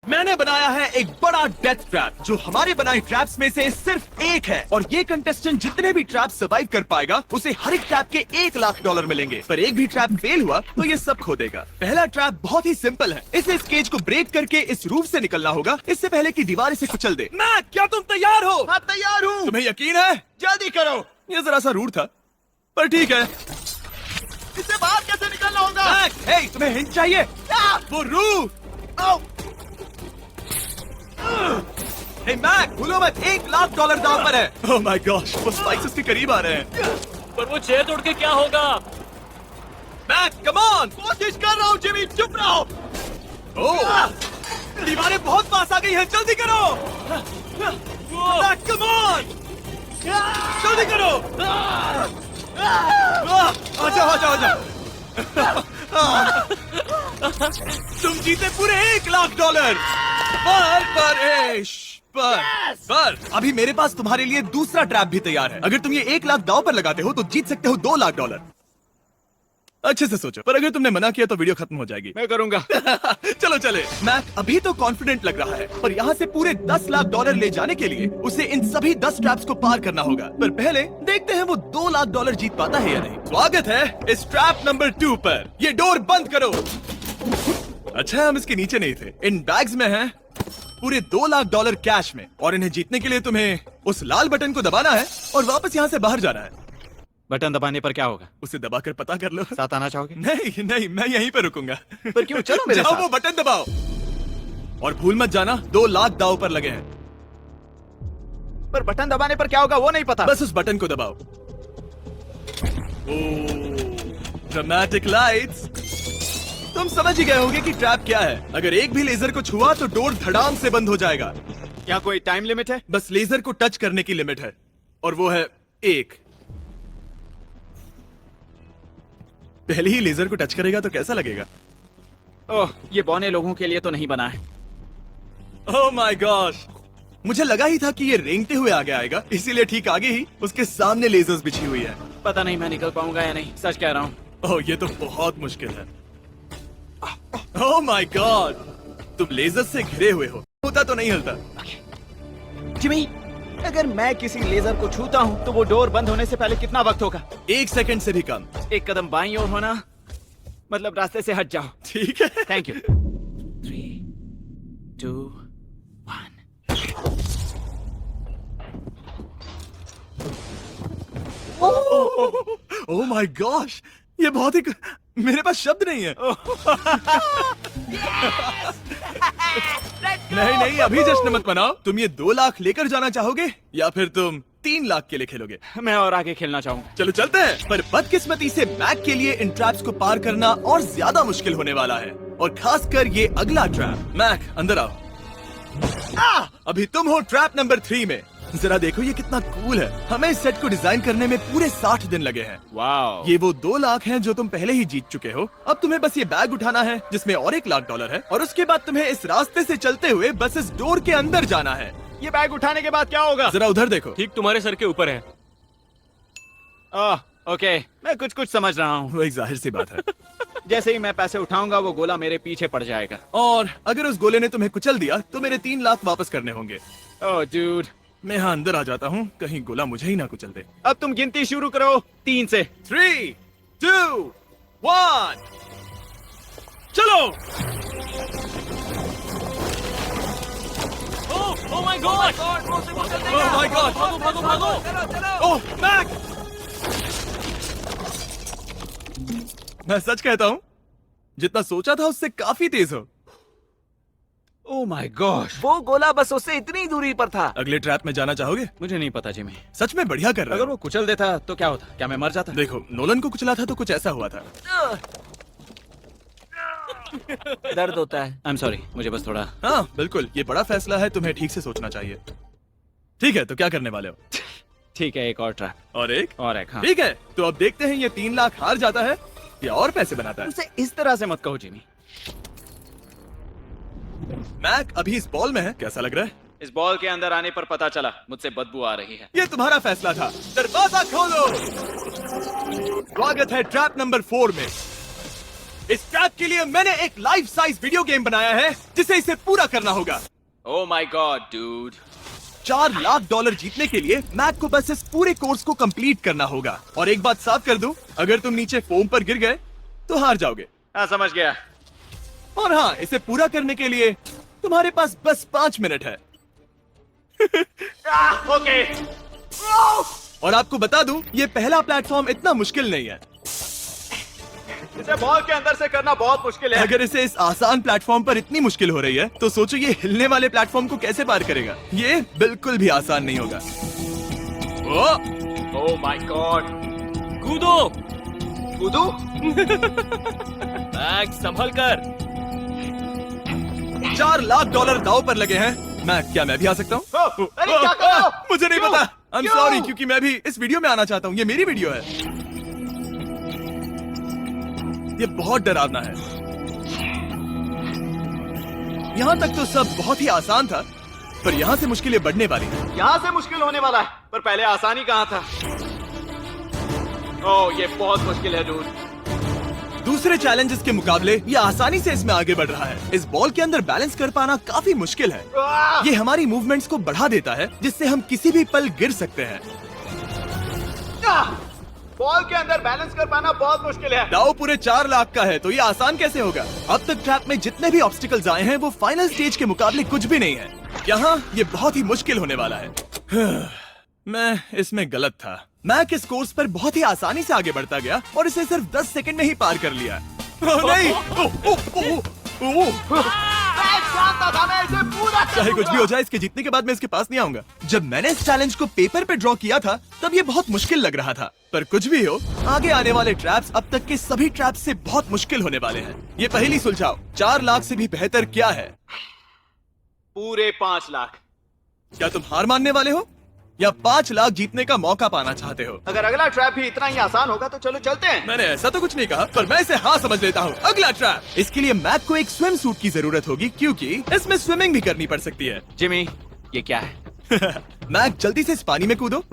मैंने बनाया है एक बड़ा डेथ ट्रैप जो हमारे बनाए ट्रैप्स में से सिर्फ एक है और ये कंटेस्टेंट जितने भी ट्रैप सर्वाइव कर पाएगा उसे हर एक ट्रैप के $1,00,000 मिलेंगे। पर एक भी ट्रैप फेल हुआ तो ये सब खो देगा। पहला ट्रैप बहुत ही सिंपल है, इसे इस केज को ब्रेक करके इस रूफ से निकलना होगा इससे पहले कि दीवार इसे कुचल दे। मैक, क्या तुम तैयार हो? हाँ, तैयार हूँ। तुम्हें यकीन है? जल्दी करो। ये जरा सा रूड था पर ठीक है। इससे बाहर कैसे निकलना होगा? मैक, हे, तुम्हें हिंट चाहिए? क्या? वो रूफ। आओ। हे मैक, भूलो मत, $1,00,000 दांव पर है। ओह माय गॉश, वो स्पाइसेस के करीब आ रहे हैं। पर वो चेयर तोड़ के क्या होगा? Mac, come on. कोशिश कर रहा हूँ जिमी, चुप रहो। ओह, दीवारें बहुत पास आ गई हैं, जल्दी करो। मैक, कम ऑन, जल्दी करो। आ जाओ। तुम जीते पूरे $1,00,000 पर अभी मेरे पास तुम्हारे लिए दूसरा ट्रैप भी तैयार है। अगर तुम ये $1,00,000 दांव पर लगाते हो तो जीत सकते हो $2,00,000। अच्छे से सोचो, पर अगर तुमने मना किया तो वीडियो खत्म हो जाएगी। मैं करूँगा। चलो चले। मैक अभी तो कॉन्फिडेंट लग रहा है, पर यहाँ से पूरे $10,00,000 ले जाने के लिए उसे इन सभी 10 ट्रैप्स को पार करना होगा। पर पहले देखते हैं वो $2,00,000 जीत पाता है या नहीं। स्वागत है इस ट्रैप नंबर 2 पर। ये डोर बंद करो। अच्छा, हम इसके नीचे नहीं थे। इन बैग्स में है पूरे $2,00,000 कैश में, और इन्हें जीतने के लिए तुम्हें उस लाल बटन को दबाना है और वापस यहाँ से बाहर जाना है। बटन दबाने पर क्या होगा? उसे दबाकर पता कर लो। साथ आना चाहोगे? नहीं, मैं यहीं पर रुकूंगा। पर क्यों? चलो मेरे जाओ, साथ। वो बटन दबाओ और भूल मत जाना $2,00,000 दांव पर लगे हैं। पर बटन दबाने पर क्या होगा वो नहीं पता। बस उस बटन को दबाओ। Dramatic lights. तुम समझ ही गए होगे कि ट्रैप क्या है। अगर एक भी लेजर को छुआ तो डोर धड़ाम से बंद हो जाएगा। क्या कोई टाइम लिमिट है? बस लेजर को टच करने की लिमिट है और वो है 1। पहले ही लेजर को टच करेगा तो कैसा लगेगा? ओह, ये बौने लोगों के लिए तो नहीं बना है। ओह माय गॉश, मुझे लगा ही था कि ये रेंगते हुए आगे आएगा, इसीलिए ठीक आगे ही उसके सामने लेजर्स बिछी हुई है। पता नहीं मैं निकल पाऊंगा या नहीं, सच कह रहा हूँ। ओह, ये तो बहुत मुश्किल है। ओह माय गॉड, तुम लेजर से घिरे हुए हो। होता तो नहीं हिलता। जिमी, अगर मैं किसी लेजर को छूता हूँ तो वो डोर बंद होने से पहले कितना वक्त होगा? 1 सेकंड से भी कम। एक कदम बाईं ओर होना, मतलब रास्ते से हट जाओ। ठीक है। Thank you. 3, 2, 1। Oh my gosh, ये बहुत ही, मेरे पास शब्द नहीं है। नहीं, अभी जश्न मत मनाओ। तुम ये 2,00,000 लेकर जाना चाहोगे या फिर तुम 3,00,000 के लिए खेलोगे? मैं और आगे खेलना चाहूंगा। चलो चलते हैं। पर बदकिस्मती से मैक के लिए इन ट्रैप्स को पार करना और ज्यादा मुश्किल होने वाला है, और खासकर ये अगला ट्रैप। मैक, अंदर आओ। अभी तुम हो ट्रैप नंबर 3 में। जरा देखो ये कितना कूल है। हमें इस सेट को डिजाइन करने में पूरे 60 दिन लगे हैं। वाओ। ये वो 2,00,000 हैं जो तुम पहले ही जीत चुके हो। अब तुम्हें बस ये बैग उठाना है जिसमें और $1,00,000 है, और उसके बाद तुम्हें इस रास्ते से चलते हुए बस इस डोर के अंदर जाना है। ये बैग उठाने के बाद क्या होगा? जरा उधर देखो। ठीक तुम्हारे सर के ऊपर है। ओके, मैं कुछ समझ रहा हूँ। वही जाहिर सी बात है। जैसे ही मैं पैसे उठाऊंगा वो गोला मेरे पीछे पड़ जाएगा। और अगर उस गोले ने तुम्हें कुचल दिया तो मेरे 3,00,000 वापस करने होंगे। ओह डूड, मैं यहाँ अंदर आ जाता हूँ, कहीं गोला मुझे ही ना कुचल दे। अब तुम गिनती शुरू करो 3 से। 3, 2, 1, चलो। Oh my God! Oh my God! भागो! ओह मैक! मैं सच कहता हूँ, जितना सोचा था उससे काफी तेज हो। ओह माय गॉश, वो गोला बस उससे इतनी दूरी पर था। अगले ट्रैप में जाना चाहोगे? मुझे नहीं पता जिमी। सच में बढ़िया कर रहे अगर हो। वो कुचल देता तो क्या होता? क्या मैं मर जाता? देखो, नोलन को कुचला था तो कुछ ऐसा हुआ था। दर्द होता है। आई एम सॉरी, मुझे बस थोड़ा। हाँ बिल्कुल, ये बड़ा फैसला है, तुम्हें ठीक से सोचना चाहिए। ठीक है, तो क्या करने वाले हो? ठीक है, एक और ट्रैप। और एक? हाँ। ठीक है, तो अब देखते हैं ये 3,00,000 हार जाता है या और पैसे बनाता है। उसे इस तरह से मत कहो जिमी। मैक अभी इस बॉल में है, कैसा लग रहा है? इस बॉल के अंदर आने पर पता चला मुझसे बदबू आ रही है। ये तुम्हारा फैसला था। दरवाजा खोलो। स्वागत है ट्रैप नंबर 4 में। इस ट्रैप के लिए मैंने एक लाइफ साइज वीडियो गेम बनाया है जिसे इसे पूरा करना होगा। Oh my God, dude. $4 lakh जीतने के लिए मैक को बस इस पूरे कोर्स को कंप्लीट करना होगा। और एक बात साफ कर दूं, अगर तुम नीचे फोम पर गिर गए तो हार जाओगे। हाँ, समझ गया। और हाँ, इसे पूरा करने के लिए तुम्हारे पास बस 5 मिनट है। ओके। और आपको बता दूं, ये पहला प्लेटफॉर्म इतना मुश्किल नहीं है। इसे बॉल के अंदर से करना बहुत मुश्किल है। अगर इसे इस आसान प्लेटफॉर्म पर इतनी मुश्किल हो रही है, तो सोचो ये हिलने वाले प्लेटफॉर्म को कैसे पार करेगा। ये बिल्कुल भी आसान नहीं होगा। Oh my God. कूदो। कूदू? मैक संभल कर। $4 लाख दाव पर लगे हैं। क्या मैं भी आ सकता हूँ? अरे क्या कर रहे हो? मुझे नहीं क्यों? पता। I'm क्यों? sorry, क्योंकि मैं भी इस वीडियो में आना चाहता हूँ। ये मेरी वीडियो है। ये बहुत डरावना है। यहाँ तक तो सब बहुत ही आसान था, पर यहाँ से मुश्किलें बढ़ने वाली हैं। यहाँ से मुश्किल होने वाला है, पर पहले आसानी कहाँ था? ओह, ये बहुत मुश्किल है डूड। दूसरे चैलेंजेस के मुकाबले ये आसानी से इसमें आगे बढ़ रहा है। इस बॉल के अंदर बैलेंस कर पाना काफी मुश्किल है। ये हमारी मूवमेंट्स को बढ़ा देता है, जिससे हम किसी भी पल गिर सकते हैं। बॉल के अंदर बैलेंस कर पाना बहुत मुश्किल है। दाव पूरे 4 लाख का है, तो ये आसान कैसे होगा? अब तक ट्रैप में जितने भी ऑब्स्टिकल्स आए हैं, वो फाइनल स्टेज के मुकाबले कुछ भी नहीं है। यहाँ ये बहुत ही मुश्किल होने वाला है। मैं इसमें गलत था। मैक इस कोर्स पर बहुत ही आसानी से आगे बढ़ता गया और इसे सिर्फ 10 सेकंड में ही पार कर लिया। नहीं! चाहे कुछ भी हो जाए, इसके जीतने के बाद मैं इसके पास नहीं आऊंगा। जब मैंने इस चैलेंज को पेपर पे ड्रॉ किया था, तब ये बहुत मुश्किल लग रहा था। पर कुछ भी हो, आगे आने वाले ट्रैप्स अब तक के सभी ट्रैप्स से बहुत मुश्किल होने वाले हैं। ये पहली सुलझाओ, 4 लाख से भी बेहतर क्या है? पूरे 5 लाख। क्या तुम हार मानने वाले हो या 5 लाख जीतने का मौका पाना चाहते हो? अगर अगला ट्रैप भी इतना ही आसान होगा तो चलो चलते हैं। मैंने ऐसा तो कुछ नहीं कहा, पर मैं इसे हाँ समझ लेता हूँ। अगला ट्रैप। इसके लिए मैक को एक स्विम सूट की जरूरत होगी, क्योंकि इसमें स्विमिंग भी करनी पड़ सकती है। जिमी, ये क्या है? मैक, जल्दी से इस पानी में कूदो।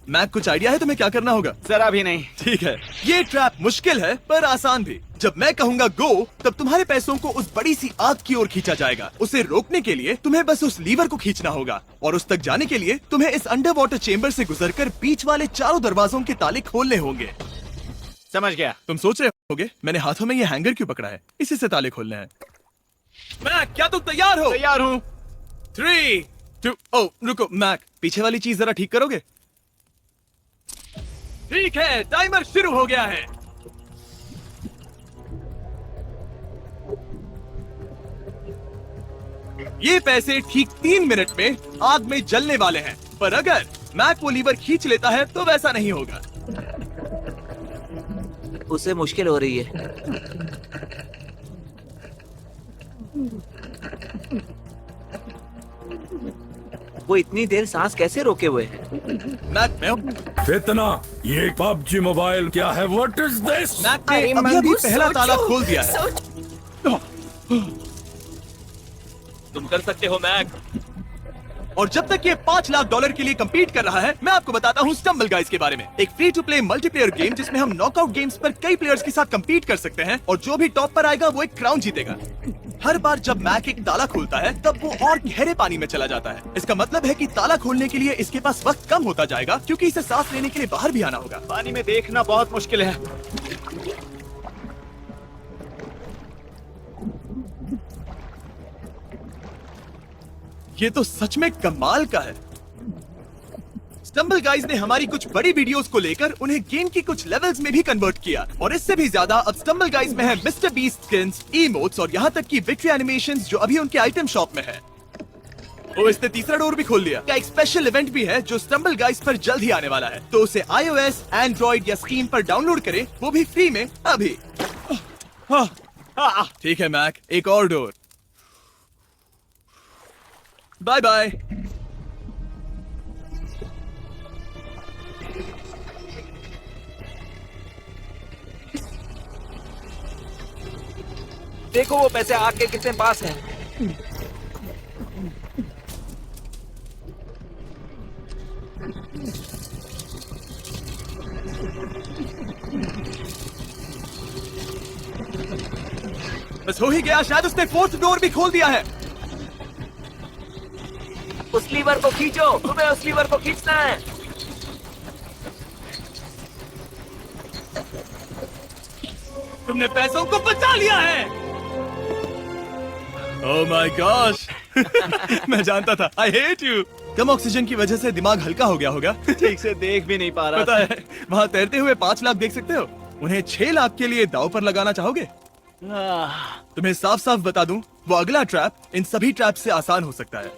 मैक, कुछ आइडिया है तुम्हें क्या करना होगा? जरा भी नहीं। ठीक है, ये ट्रैप मुश्किल है पर आसान भी। जब मैं कहूंगा गो, तब तुम्हारे पैसों को उस बड़ी सी आग की ओर खींचा जाएगा। उसे रोकने के लिए तुम्हें बस उस लीवर को खींचना होगा, और उस तक जाने के लिए तुम्हें इस अंडर वाटर चेम्बर से गुजरकर बीच वाले चारों दरवाजों के ताले खोलने होंगे। समझ गया। तुम सोच रहे होगे मैंने हाथों में ये हैंगर क्यों पकड़ा है? इसी से ताले खोलने हैं। मैक, क्या तुम तैयार हो? तैयार हूँ। 3, 2, ओ रुको मैक, पीछे वाली चीज जरा ठीक करोगे? ठीक है, टाइमर शुरू हो गया है। ये पैसे ठीक 3 मिनट में आग में जलने वाले हैं, पर अगर मैक वो लीवर खींच लेता है तो वैसा नहीं होगा। उसे मुश्किल हो रही है। वो इतनी देर सांस कैसे रोके हुए है? मैक, मैं इतना ये PUBG मोबाइल क्या है? What is this? मैक ने अभी पहला ताला खोल दिया है। तुम कर सकते हो मैक। और जब तक ये $5 लाख के लिए compete कर रहा है, मैं आपको बताता हूँ स्टम्बल गाइज के बारे में। एक free to play multiplayer game जिसमें हम नॉकआउट गेम्स पर कई प्लेयर्स के साथ compete कर सकते हैं, और जो भी टॉप पर आएगा वो एक क्राउन जीतेगा। हर बार जब मैक एक ताला खोलता है, तब वो और गहरे पानी में चला जाता है। इसका मतलब है कि ताला खोलने के लिए इसके पास वक्त कम होता जाएगा, क्योंकि इसे सांस लेने के लिए बाहर भी आना होगा। पानी में देखना बहुत मुश्किल है। ये तो सच में कमाल का है। स्टम्बल गाइज ने हमारी कुछ बड़ी वीडियोस को लेकर उन्हें गेम की कुछ लेवल्स में भी कन्वर्ट किया, और इससे भी ज्यादा अब स्टम्बल गाइज में है मिस्टर बीस्ट स्किन्स, इमोट्स और यहाँ तक की विक्ट्री एनिमेशंस जो अभी उनके आइटम शॉप में है। ओ, इसने तीसरा डोर भी खोल दिया। क्या एक स्पेशल इवेंट भी है जो स्टम्बल गाइज पर जल्द ही आने वाला है, तो उसे iOS, Android या Steam पर डाउनलोड करें, वो भी फ्री में अभी। ठीक है मैक, एक और डोर। Bye bye. देखो वो पैसे आग के कितने पास हैं। बस हो ही गया, शायद उसने फोर्थ डोर भी खोल दिया है। उस लीवर को खींचो, तुम्हें उस लीवर को खींचना है। तुमने पैसों को बचा लिया है। ओह माय गॉश। मैं जानता था। I hate you. Come oxygen की वजह से दिमाग हल्का हो गया होगा। ठीक से देख भी नहीं पा रहा पता है, वहाँ तैरते हुए 5 लाख देख सकते हो। उन्हें 6 लाख के लिए दांव पर लगाना चाहोगे? तुम्हें साफ साफ बता दूं, वो अगला ट्रैप इन सभी ट्रैप से आसान हो सकता है।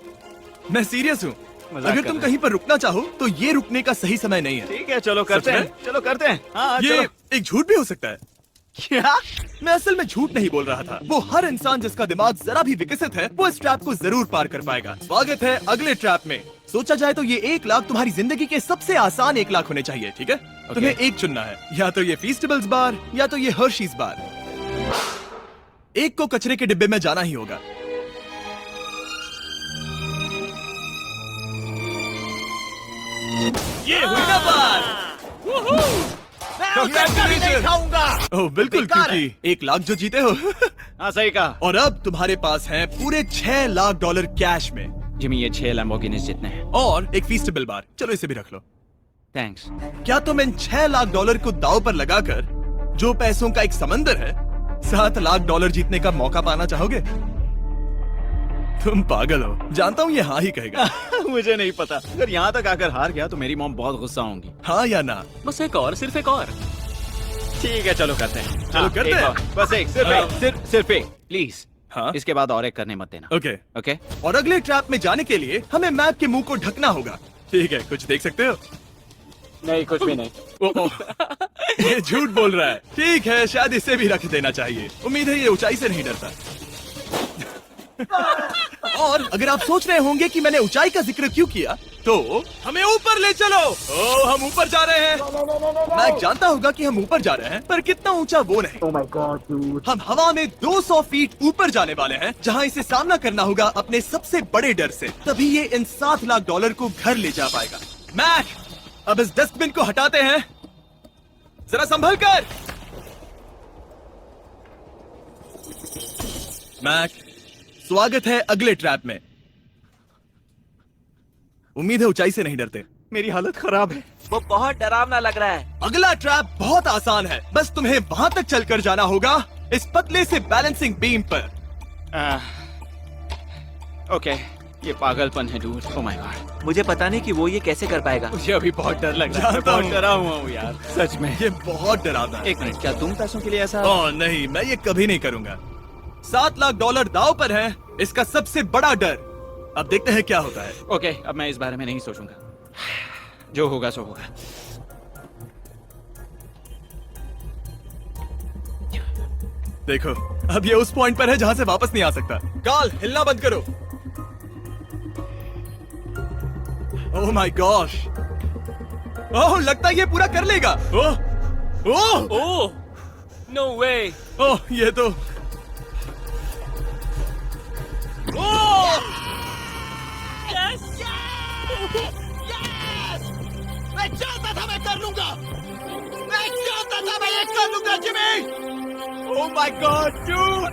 मैं सीरियस हूँ। मजाक अगर कर तुम रहे कहीं पर रुकना चाहो तो ये रुकने का सही समय नहीं है। ठीक है, चलो करते सच हैं, में? चलो करते हैं। हाँ, ये चलो। एक झूठ भी हो सकता है। क्या? मैं असल में झूठ नहीं बोल रहा था। वो हर इंसान जिसका दिमाग जरा भी विकसित है, वो इस ट्रैप को जरूर पार कर पाएगा। स्वागत है अगले ट्रैप में। सोचा जाए तो ये 1 लाख तुम्हारी जिंदगी के सबसे आसान 1 लाख होने चाहिए, ठीक है? तुम्हें एक चुनना है, या तो ये फीस्टेबल्स बार या तो ये हर्शीज बार। एक को कचरे के डिब्बे में जाना ही होगा। ये हुई ना बात। नहीं खाऊंगा। ओह बिल्कुल, बेकार है। क्योंकि 1 लाख जो जीते हो। हाँ, सही कहा। और अब तुम्हारे पास है पूरे 6 लाख डॉलर कैश में, जिमी, ये 6 लैम्बोर्गिनीज जितने हैं। और एक फीस्टेबल बार। चलो इसे भी रख लो। थैंक्स। क्या तुम इन 6 लाख डॉलर को दांव पर लगाकर, जो पैसों का एक समंदर है, 7 लाख डॉलर जीतने का मौका पाना चाहोगे? तुम पागल हो, जानता हूँ ये हाँ ही कहेगा। मुझे नहीं पता। अगर यहाँ तक आकर हार गया तो मेरी मॉम बहुत गुस्सा होंगी। हाँ या ना? बस एक और, सिर्फ एक और। ठीक है, चलो करते हैं। चलो करते एक हैं। और। बस एक, सिर्फ एक, प्लीज। हाँ इसके बाद और एक करने मत देना। ओके। ओके? और अगले ट्रैप में जाने के लिए हमें मैप के मुंह को ढकना होगा। ठीक है, कुछ देख सकते हो? नहीं, कुछ भी नहीं। ओह, ये झूठ बोल रहा है। ठीक है, शायद इसे भी रख देना चाहिए। उम्मीद है ये ऊंचाई से नहीं डरता। और अगर आप सोच रहे होंगे कि मैंने ऊंचाई का जिक्र क्यों किया, तो हमें ऊपर ले चलो। ओह, हम ऊपर जा रहे हैं। मैं जानता होगा कि हम ऊपर जा रहे हैं, पर कितना ऊंचा वो नहीं। Oh my God, dude. हम हवा में 200 फीट ऊपर जाने वाले हैं, जहां इसे सामना करना होगा अपने सबसे बड़े डर से। तभी ये इन 7 लाख डॉलर को घर ले जा पाएगा। मैक, अब इस डस्टबिन को हटाते हैं। जरा संभल कर। मैक, स्वागत है अगले ट्रैप में। उम्मीद है ऊंचाई से नहीं डरते। मेरी हालत खराब है। वो बहुत डरावना लग रहा है। अगला ट्रैप बहुत आसान है, बस तुम्हें वहां तक चलकर जाना होगा, इस पतले से बैलेंसिंग बीम पर। ओके, ये पागलपन है डूड। ओह माय गॉड, मुझे पता नहीं कि वो ये कैसे कर पाएगा। मुझे अभी बहुत डर लग रहा है। मैं जानता बहुत हूँ। डरा हुआ हूँ यार, सच में। ये बहुत डरावना है। एक मिनट, क्या तुम पैसों के लिए ऐसा? ओह नहीं, मैं ये कभी नहीं करूंगा। 7 लाख डॉलर दांव पर है, इसका सबसे बड़ा डर। अब देखते हैं क्या होता है। ओके, अब मैं इस बारे में नहीं सोचूंगा। जो होगा सो होगा। देखो, अब ये उस पॉइंट पर है जहां से वापस नहीं आ सकता। काल, हिलना बंद करो। ओह माय गॉश। ओह, लगता है ये पूरा कर लेगा। ओह ओह ओह, नो वे। ओह, ये तो ओह! मैं चाहता था मैं कर लूंगा। मैं चाहता था मैं ये कर लूंगा, Jimmy. Oh my God, dude.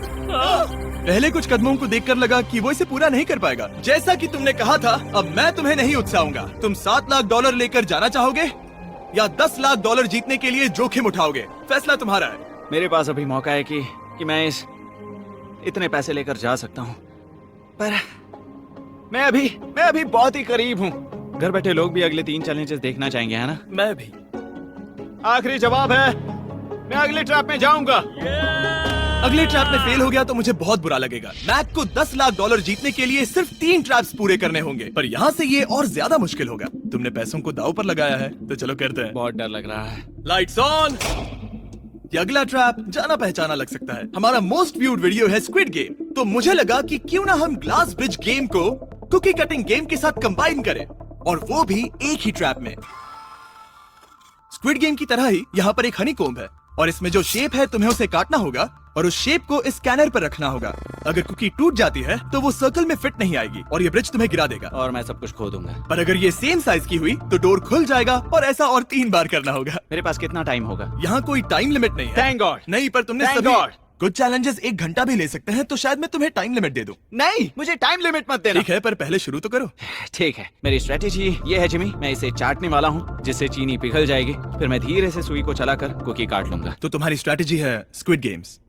पहले कुछ कदमों को देखकर लगा कि वो इसे पूरा नहीं कर पाएगा। जैसा कि तुमने कहा था, अब मैं तुम्हें नहीं उकसाऊंगा। तुम 7 लाख डॉलर लेकर जाना चाहोगे या 10 लाख डॉलर जीतने के लिए जोखिम उठाओगे? फैसला तुम्हारा है। मेरे पास अभी मौका है कि मैं इतने पैसे लेकर जा सकता हूँ, पर मैं अभी बहुत ही करीब हूँ। घर बैठे लोग भी अगले 3 चैलेंजेस देखना चाहेंगे, है ना? मैं भी। आखिरी जवाब है, मैं अगले ट्रैप में जाऊंगा। अगले ट्रैप में फेल हो गया तो मुझे बहुत बुरा लगेगा। मैक को 10 लाख डॉलर जीतने के लिए सिर्फ 3 ट्रैप्स पूरे करने होंगे, पर यहाँ से ये और ज्यादा मुश्किल होगा। तुमने पैसों को दांव पर लगाया है, तो चलो करते हैं। बहुत डर लग रहा है। Lights on. ये अगला ट्रैप जाना पहचाना लग सकता है। हमारा मोस्ट व्यूड वीडियो है स्क्विड गेम, तो मुझे लगा कि क्यों ना हम ग्लास ब्रिज गेम को कुकी कटिंग गेम के साथ कंबाइन करें, और वो भी एक ही ट्रैप में। स्क्विड गेम की तरह ही यहाँ पर एक हनीकॉम्ब है, और इसमें जो शेप है तुम्हें उसे काटना होगा और उस शेप को इस स्कैनर पर रखना होगा। अगर कुकी टूट जाती है तो वो सर्कल में फिट नहीं आएगी और ये ब्रिज तुम्हें गिरा देगा। और मैं सब कुछ खो दूंगा। पर अगर ये सेम साइज की हुई तो डोर खुल जाएगा, और ऐसा और 3 बार करना होगा। मेरे पास कितना टाइम होगा? यहाँ कोई टाइम लिमिट नहीं है। Thank God. नहीं, पर तुमने Thank सभी God. कुछ चैलेंजेस 1 घंटा भी ले सकते हैं, तो शायद मैं तुम्हें टाइम लिमिट दे दूं। नहीं, मुझे टाइम लिमिट मत देना। ठीक है, पर पहले शुरू तो करो। ठीक है, मेरी स्ट्रेटेजी ये है जिमी, मैं इसे चाटने वाला हूँ जिससे चीनी पिघल जाएगी, फिर मैं धीरे से सुई को चलाकर कुकी काट लूंगा। तो तुम्हारी स्ट्रैटेजी है स्क्विड गेम्स।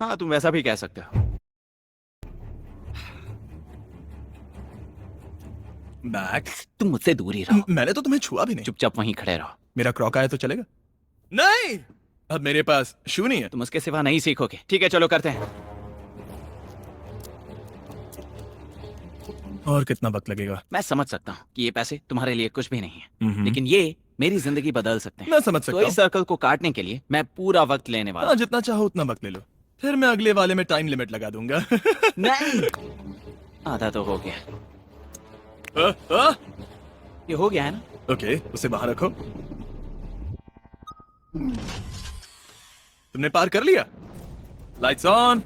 हाँ, तुम वैसा भी कह सकते हो। मैक्स, तुम मुझसे दूर ही रहो, मैंने तो तुम्हें छुआ भी नहीं। चुपचाप वहीं खड़े रहो। मेरा क्रॉक आया तो चलेगा? नहीं, अब मेरे पास शू नहीं है। तुम उसके सिवा नहीं सीखोगे। ठीक है, चलो करते हैं। और कितना वक्त लगेगा? मैं समझ सकता हूँ कि ये पैसे तुम्हारे लिए कुछ भी नहीं है, लेकिन ये मेरी जिंदगी बदल सकते हैं। मैं समझ तो सकता इस सर्कल को काटने के लिए मैं पूरा वक्त लेने वाला हाँ, हूँ। जितना चाहो उतना वक्त ले लो, फिर मैं अगले वाले में टाइम लिमिट लगा दूंगा। नहीं, आधा तो हो गया। ये हो गया है ना? ओके, उसे बाहर रखो। तुमने पार कर लिया। Lights on.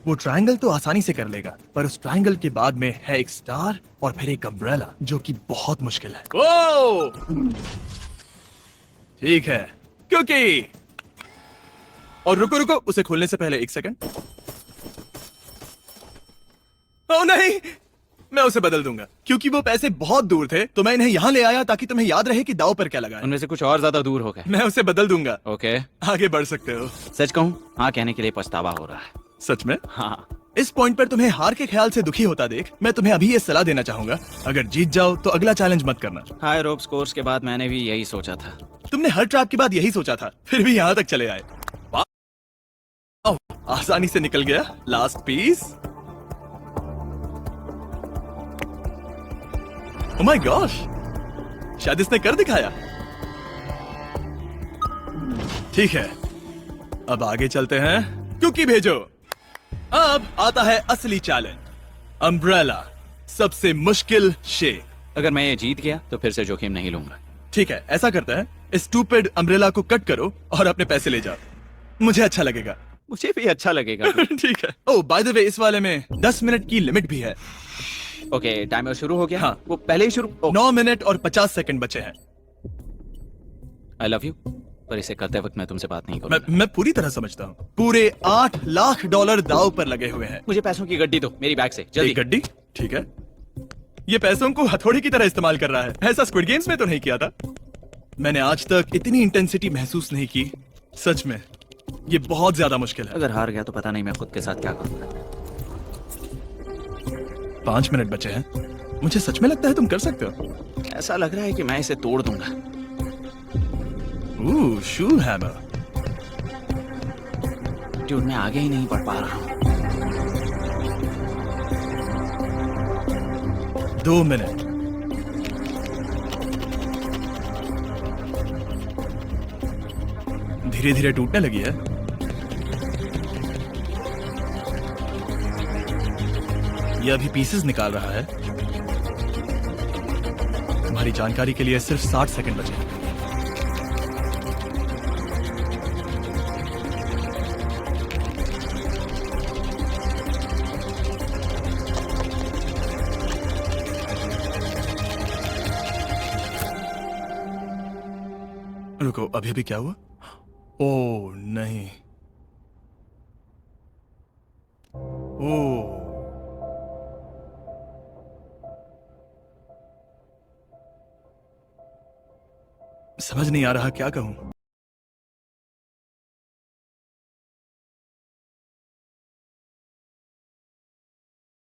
वो ट्रायंगल तो आसानी से कर लेगा, पर उस ट्रायंगल के बाद में है एक स्टार और फिर एक अम्ब्रेला, जो कि बहुत मुश्किल है। ओ! ठीक है, क्योंकि और रुको रुको, उसे खोलने से पहले 1 सेकंड। ओ नहीं, मैं उसे बदल दूंगा, क्योंकि वो पैसे बहुत दूर थे, तो मैं इन्हें यहाँ ले आया ताकि तुम्हें याद रहे कि दाव पर क्या लगा है। उनमें से कुछ और ज्यादा दूर हो गए। मैं उसे बदल दूंगा। ओके, आगे बढ़ सकते हो। सच कहूँ, हाँ कहने के लिए पछतावा हो रहा है। सच में? हाँ, इस पॉइंट पर तुम्हें हार के ख्याल से दुखी होता देख, मैं तुम्हें अभी ये सलाह देना चाहूंगा, अगर जीत जाओ तो अगला चैलेंज मत करना। हाई रोप्स कोर्स के बाद मैंने भी यही सोचा था। तुमने हर ट्रैप के बाद यही सोचा था, फिर भी यहाँ तक चले आए। वाह, आसानी से निकल गया। Last piece. Oh my gosh, शायद इसने कर दिखाया। ठीक है, अब आगे चलते हैं। क्योंकि भेजो। अब आता है असली चैलेंज, अम्ब्रेला, सबसे मुश्किल शेक। अगर मैं ये जीत गया तो फिर से जोखिम नहीं लूंगा। ठीक है, ऐसा करते हैं, इस स्टूपिड अम्ब्रेला को कट करो और अपने पैसे ले जाओ। मुझे अच्छा लगेगा। मुझे भी अच्छा लगेगा। ठीक है। ओह, बाय द वे, इस वाले में 10 मिनट की लिमिट भी है। ओके, टाइमर शुरू हो गया। हाँ। वो पहले ही शुरू। 9 मिनट और 50 सेकंड बचे हैं। आई लव यू, पर इसे करते वक्त मैं तुमसे बात नहीं करूंगा। मैं पूरी तरह समझता हूँ। पूरे $8 लाख दांव पर लगे हुए हैं। मुझे पैसों की गड्डी दो मेरी बैग से, जल्दी। एक गड्डी? ठीक है। ये पैसों को हथौड़ी की तरह इस्तेमाल कर रहा है। ऐसा स्क्विड गेम्स में तो नहीं किया था। मैंने आज तक इतनी इंटेंसिटी महसूस नहीं की। सच में, ये बहुत ज्यादा मुश्किल है। अगर हार गया तो पता नहीं मैं खुद के साथ क्या करूंगा। 5 मिनट बचे हैं। मुझे सच में लगता है तुम कर सकते हो। ऐसा लग रहा है कि मैं इसे तोड़ दूंगा। शू हैमर। ड्यूड, मैं आगे ही नहीं बढ़ पा रहा हूँ। 2 मिनट। धीरे धीरे टूटने लगी है। ये अभी पीसेस निकाल रहा है। तुम्हारी जानकारी के लिए सिर्फ 60 सेकंड बचे हैं। रुको, अभी अभी क्या हुआ? ओह नहीं। ओह, समझ नहीं आ रहा क्या कहूं।